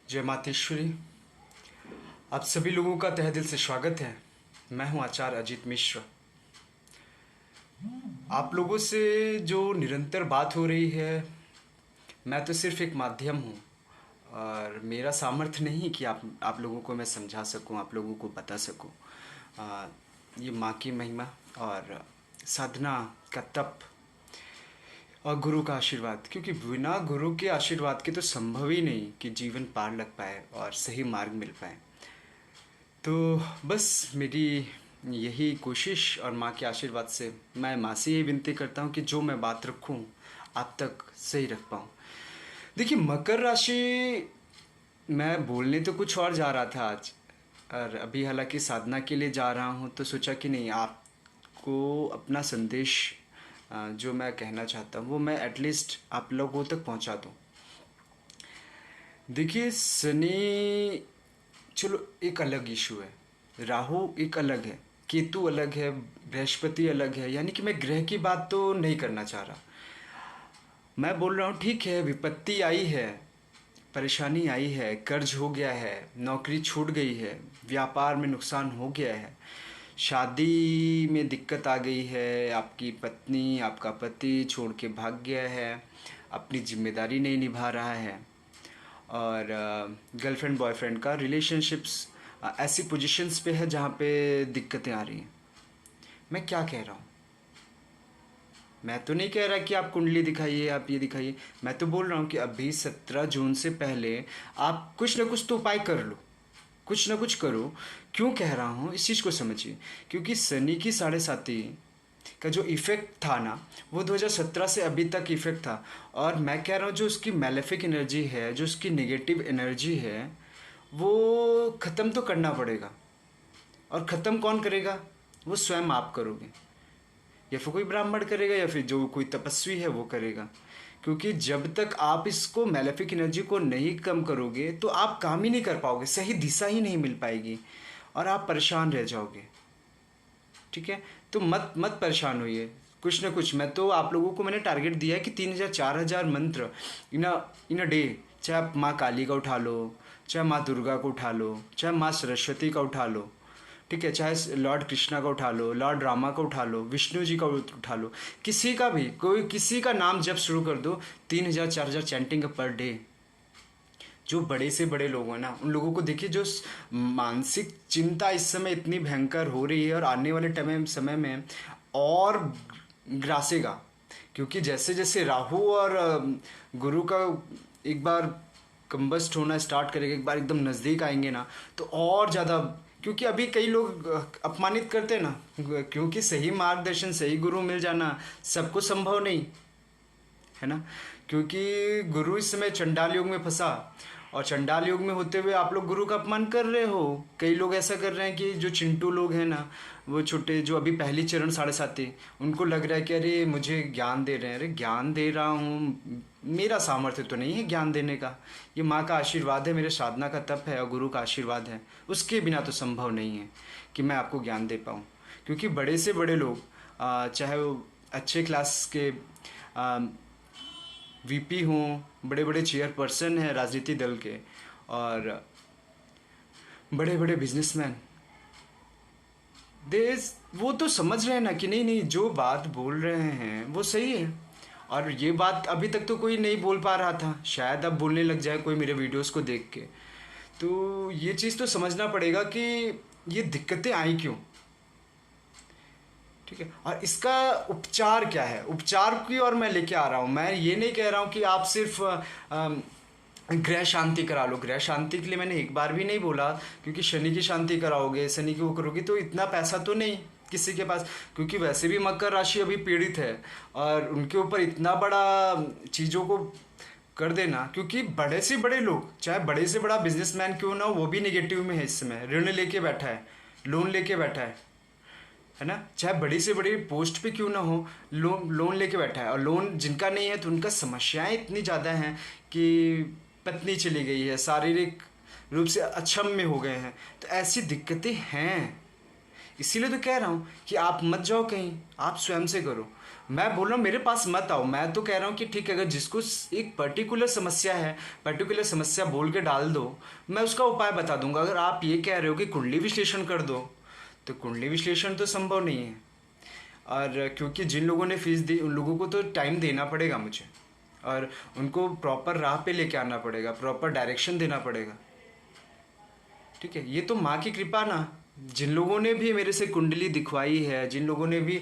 जय मातेश्वरी। आप सभी लोगों का तहे दिल से स्वागत है। मैं हूं आचार्य अजीत मिश्र। आप लोगों से जो निरंतर बात हो रही है, मैं तो सिर्फ एक माध्यम हूं और मेरा सामर्थ्य नहीं कि आप लोगों को मैं समझा सकूं, आप लोगों को बता सकूं। ये माँ की महिमा और साधना का तप और गुरु का आशीर्वाद, क्योंकि बिना गुरु के आशीर्वाद के तो संभव ही नहीं कि जीवन पार लग पाए और सही मार्ग मिल पाए। तो बस मेरी यही कोशिश और माँ के आशीर्वाद से मैं माँ से ये विनती करता हूँ कि जो मैं बात रखूँ आप तक सही रख पाऊँ। देखिए, मकर राशि, मैं बोलने तो कुछ और जा रहा था आज, और अभी हालांकि साधना के लिए जा रहा हूँ, तो सोचा कि नहीं, आपको अपना संदेश जो मैं कहना चाहता हूँ वो मैं एटलीस्ट आप लोगों तक पहुँचा दूँ। देखिए, शनि चलो एक अलग इशू है, राहु एक अलग है, केतु अलग है, बृहस्पति अलग है, यानी कि मैं ग्रह की बात तो नहीं करना चाह रहा। मैं बोल रहा हूँ ठीक है, विपत्ति आई है, परेशानी आई है, कर्ज हो गया है, नौकरी छूट गई है, व्यापार में नुकसान हो गया है, शादी में दिक्कत आ गई है, आपकी पत्नी आपका पति छोड़ के भाग गया है, अपनी जिम्मेदारी नहीं निभा रहा है, और गर्लफ्रेंड बॉयफ्रेंड का रिलेशनशिप्स ऐसी पोजीशंस पे है जहाँ पे दिक्कतें आ रही हैं। मैं क्या कह रहा हूँ? मैं तो नहीं कह रहा कि आप कुंडली दिखाइए, आप ये दिखाइए। मैं तो बोल रहा हूँ कि अभी 17 जून से पहले आप कुछ ना कुछ तो उपाय कर लो, कुछ ना कुछ करो। क्यों कह रहा हूँ इस चीज़ को समझिए, क्योंकि शनि की 7.5 का जो इफ़ेक्ट था ना, वो 2017 से अभी तक इफ़ेक्ट था। और मैं कह रहा हूँ जो उसकी मैलेफिक एनर्जी है, जो उसकी नेगेटिव एनर्जी है, वो ख़त्म तो करना पड़ेगा। और ख़त्म कौन करेगा? वो स्वयं आप करोगे, या फिर कोई ब्राह्मण करेगा, या फिर जो कोई तपस्वी है वो करेगा। क्योंकि जब तक आप इसको मैलेफिक एनर्जी को नहीं कम करोगे तो आप काम ही नहीं कर पाओगे, सही दिशा ही नहीं मिल पाएगी और आप परेशान रह जाओगे। ठीक है, तो मत मत परेशान होइए, कुछ ना कुछ। मैं तो आप लोगों को मैंने टारगेट दिया है कि 3,000 4,000 मंत्र इन अ डे। चाहे आप माँ काली का उठा लो, चाहे माँ दुर्गा को उठा लो, चाहे माँ सरस्वती का उठा लो, ठीक है, चाहे लॉर्ड कृष्णा का उठा लो, लॉर्ड रामा का उठा लो, विष्णु जी का उठा लो, किसी का भी, कोई किसी का नाम जब शुरू कर दो, 3,000 4,000 चैंटिंग पर डे। जो बड़े से बड़े लोग हैं ना, उन लोगों को देखिए, जो मानसिक चिंता इस समय इतनी भयंकर हो रही है और आने वाले समय में और ग्रासेगा। क्योंकि जैसे जैसे राहु और गुरु का एक बार कंबस्ट होना स्टार्ट करेगा, एक बार एकदम नज़दीक आएंगे ना, तो और ज़्यादा। क्योंकि अभी कई लोग अपमानित करते हैं ना, क्योंकि सही मार्गदर्शन, सही गुरु मिल जाना सबको संभव नहीं है ना। क्योंकि गुरु इस समय चंडाल योग में फंसा, और चंडाल योग में होते हुए आप लोग गुरु का अपमान कर रहे हो। कई लोग ऐसा कर रहे हैं कि जो चिंटू लोग हैं ना, वो छोटे, जो अभी पहली चरण 7.5, उनको लग रहा है कि अरे मुझे ज्ञान दे रहे हैं। अरे ज्ञान दे रहा हूँ, मेरा सामर्थ्य तो नहीं है ज्ञान देने का। ये माँ का आशीर्वाद है, मेरे साधना का तप है और गुरु का आशीर्वाद है, उसके बिना तो संभव नहीं है कि मैं आपको ज्ञान दे पाऊँ। क्योंकि बड़े से बड़े लोग, चाहे वो अच्छे क्लास के वीपी हों, बड़े बड़े चेयरपर्सन हैं राजनीति दल के, और बड़े बड़े बिजनेसमैन, देश वो तो समझ रहे हैं ना कि नहीं नहीं, जो बात बोल रहे हैं वो सही है। और ये बात अभी तक तो कोई नहीं बोल पा रहा था, शायद अब बोलने लग जाए कोई मेरे वीडियोस को देख के। तो ये चीज़ तो समझना पड़ेगा कि ये दिक्कतें आई क्यों। ठीक है, और इसका उपचार क्या है, उपचार की ओर मैं लेके आ रहा हूँ। मैं ये नहीं कह रहा हूँ कि आप सिर्फ गृह शांति करा लो। गृह शांति के लिए मैंने एक बार भी नहीं बोला, क्योंकि शनि की शांति कराओगे, शनि की वो करोगे तो इतना पैसा तो नहीं किसी के पास। क्योंकि वैसे भी मकर राशि अभी पीड़ित है, और उनके ऊपर इतना बड़ा चीज़ों को कर देना, क्योंकि बड़े से बड़े लोग, चाहे बड़े से बड़ा बिजनेसमैन क्यों ना हो, वो भी नेगेटिव में है इस समय। ऋण लेके बैठा है, लोन लेके बैठा है ना। चाहे बड़ी से बड़ी पोस्ट पे क्यों ना हो, लोन लेके बैठा है। और लोन जिनका नहीं है तो उनका समस्याएं इतनी ज़्यादा हैं कि पत्नी चली गई है, शारीरिक रूप से अक्षम हो गए हैं, तो ऐसी दिक्कतें हैं। इसीलिए तो कह रहा हूँ कि आप मत जाओ कहीं, आप स्वयं से करो। मैं बोल रहा हूँ मेरे पास मत आओ। मैं तो कह रहा हूँ कि ठीक है, अगर जिसको एक पर्टिकुलर समस्या है, पर्टिकुलर समस्या बोल के डाल दो, मैं उसका उपाय बता दूंगा। अगर आप ये कह रहे हो कि कुंडली विश्लेषण कर दो, तो कुंडली विश्लेषण तो संभव नहीं है। और क्योंकि जिन लोगों ने फीस दी उन लोगों को तो टाइम देना पड़ेगा मुझे, और उनको प्रॉपर राह पे लेके आना पड़ेगा, प्रॉपर डायरेक्शन देना पड़ेगा। ठीक है, ये तो माँ की कृपा ना। जिन लोगों ने भी मेरे से कुंडली दिखवाई है, जिन लोगों ने भी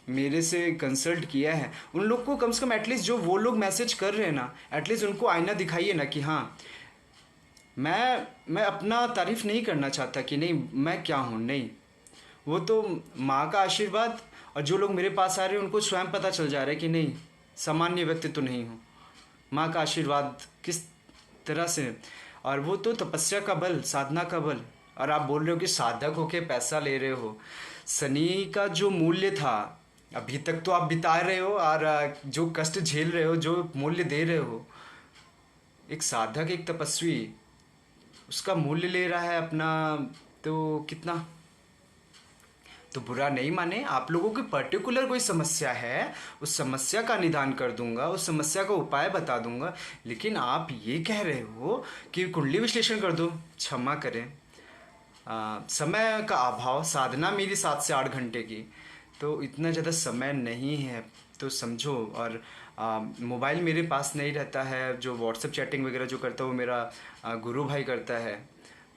मेरे से कंसल्ट किया है, उन लोग को कम से कम एटलीस्ट जो वो लोग मैसेज कर रहे हैं ना, एटलीस्ट उनको आईना दिखाइए ना कि हाँ, मैं अपना तारीफ नहीं करना चाहता कि नहीं मैं क्या हूँ, नहीं। वो तो माँ का आशीर्वाद, और जो लोग मेरे पास आ रहे हैं उनको स्वयं पता चल जा रहा है कि नहीं, सामान्य व्यक्ति तो नहीं हूँ। माँ का आशीर्वाद किस तरह से, और वो तो तपस्या का बल, साधना का बल। और आप बोल रहे हो कि साधक होके पैसा ले रहे हो। शनि का जो मूल्य था अभी तक तो आप बिता रहे हो, और जो कष्ट झेल रहे हो, जो मूल्य दे रहे हो, एक साधक, एक तपस्वी उसका मूल्य ले रहा है अपना, तो कितना तो बुरा नहीं माने। आप लोगों की पर्टिकुलर कोई समस्या है, उस समस्या का निदान कर दूंगा, उस समस्या का उपाय बता दूंगा। लेकिन आप ये कह रहे हो कि कुंडली विश्लेषण कर दो, क्षमा करें, समय का अभाव, साधना मेरी 7 से 8 घंटे की, तो इतना ज़्यादा समय नहीं है, तो समझो। और मोबाइल मेरे पास नहीं रहता है, जो व्हाट्सएप चैटिंग वगैरह जो करता है वो मेरा गुरु भाई करता है।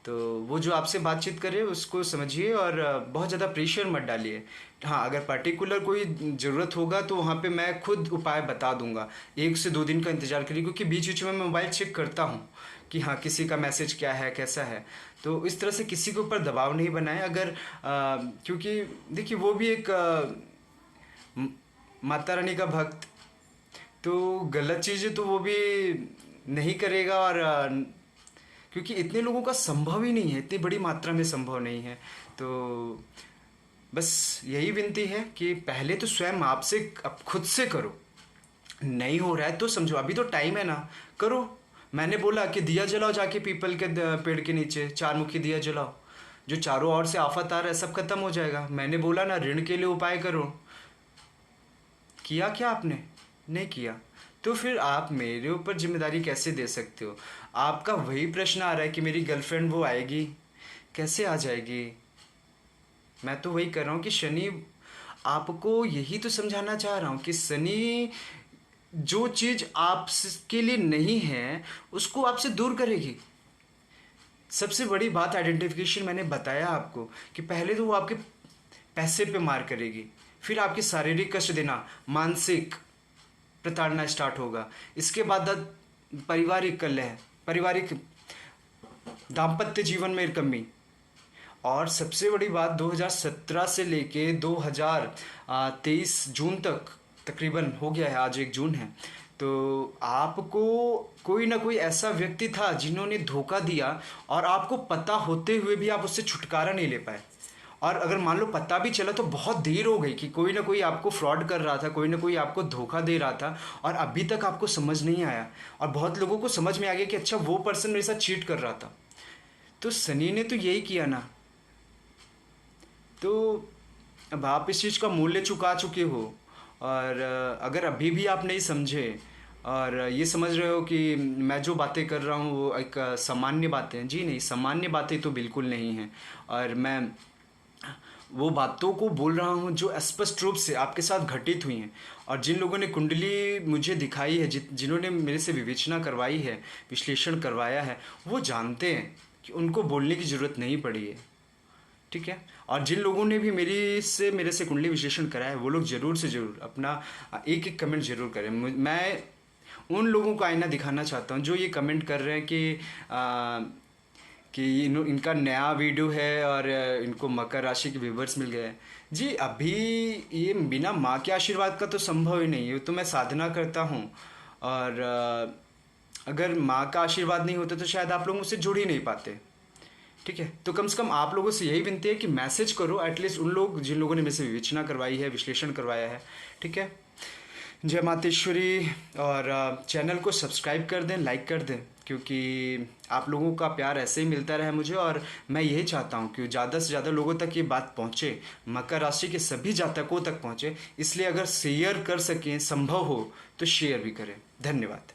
तो वो जो आपसे बातचीत करे उसको समझिए, और बहुत ज़्यादा प्रेशर मत डालिए। हाँ, अगर पर्टिकुलर कोई ज़रूरत होगा तो वहाँ पे मैं खुद उपाय बता दूंगा। 1 से 2 दिन का इंतज़ार करिए, क्योंकि बीच बीच में मैं मोबाइल चेक करता हूँ कि हाँ किसी का मैसेज क्या है, कैसा है। तो इस तरह से किसी के ऊपर दबाव नहीं बनाए। अगर क्योंकि देखिए वो भी एक माता रानी का भक्त, तो गलत चीज़ें तो वो भी नहीं करेगा। और क्योंकि इतने लोगों का संभव ही नहीं है, इतनी बड़ी मात्रा में संभव नहीं है। तो बस यही विनती है कि पहले तो स्वयं आपसे, अब खुद से करो। नहीं हो रहा है तो समझो, अभी तो टाइम है ना, करो। मैंने बोला कि दिया जलाओ जाके पीपल के पेड़ के नीचे, 4 मुखी दिया जलाओ, जो चारों ओर से आफत आ रहा है सब खत्म हो जाएगा। मैंने बोला ना ऋण के लिए उपाय करो, किया क्या आपने? नहीं किया। तो फिर आप मेरे ऊपर जिम्मेदारी कैसे दे सकते हो? आपका वही प्रश्न आ रहा है कि मेरी गर्लफ्रेंड वो आएगी, कैसे आ जाएगी? मैं तो वही कर रहा हूँ कि शनि, आपको यही तो समझाना चाह रहा हूँ कि शनि जो चीज़ आपके लिए नहीं है उसको आपसे दूर करेगी। सबसे बड़ी बात आइडेंटिफिकेशन, मैंने बताया आपको कि पहले तो वो आपके पैसे पे मार करेगी, फिर आपकी शारीरिक कष्ट देना, मानसिक प्रताड़ना स्टार्ट होगा। इसके बाद पारिवारिक कलह, पारिवारिक दाम्पत्य जीवन में कमी। और सबसे बड़ी बात 2017 से लेके 2023 जून तक तकरीबन हो गया है, आज 1 जून है, तो आपको कोई ना कोई ऐसा व्यक्ति था जिन्होंने धोखा दिया, और आपको पता होते हुए भी आप उससे छुटकारा नहीं ले पाए। और अगर मान लो पता भी चला तो बहुत देर हो गई कि कोई ना कोई आपको फ्रॉड कर रहा था, कोई ना कोई आपको धोखा दे रहा था, और अभी तक आपको समझ नहीं आया। और बहुत लोगों को समझ में आ गया कि अच्छा वो पर्सन मेरे साथ चीट कर रहा था। तो शनि ने तो यही किया ना। तो अब आप इस चीज़ का मूल्य चुका चुके हो, और अगर अभी भी आप नहीं समझे और ये समझ रहे हो कि मैं जो बातें कर रहा हूँ वो एक सामान्य बातें हैं, जी नहीं, सामान्य बातें तो बिल्कुल नहीं हैं। और मैं वो बातों को बोल रहा हूँ जो स्पष्ट रूप से आपके साथ घटित हुई हैं। और जिन लोगों ने कुंडली मुझे दिखाई है, जिन्होंने मेरे से विवेचना करवाई है, विश्लेषण करवाया है, वो जानते हैं कि उनको बोलने की ज़रूरत नहीं पड़ी है। ठीक है। और जिन लोगों ने भी मेरे से कुंडली विश्लेषण करा है वो लोग ज़रूर से ज़रूर अपना एक एक कमेंट ज़रूर करें। मैं उन लोगों को आईना दिखाना चाहता हूँ जो ये कमेंट कर रहे हैं कि इनका नया वीडियो है और इनको मकर राशि के व्यूवर्स मिल गए हैं। जी अभी ये बिना माँ के आशीर्वाद का तो संभव ही नहीं है। तो मैं साधना करता हूँ, और अगर माँ का आशीर्वाद नहीं होता तो शायद आप लोग मुझसे जुड़ ही नहीं पाते। ठीक है, तो कम से कम आप लोगों से यही विनती है कि मैसेज करो एटलीस्ट उन लोग जिन लोगों ने मेरे से विवेचना करवाई है, विश्लेषण करवाया है। ठीक है, जय मातेश्वरी। और चैनल को सब्सक्राइब कर दें, लाइक कर दें, क्योंकि आप लोगों का प्यार ऐसे ही मिलता रहे मुझे। और मैं यही चाहता हूँ कि ज़्यादा से ज़्यादा लोगों तक ये बात पहुँचे, मकर राशि के सभी जातकों तक पहुँचे। इसलिए अगर शेयर कर सकें, संभव हो तो शेयर भी करें। धन्यवाद।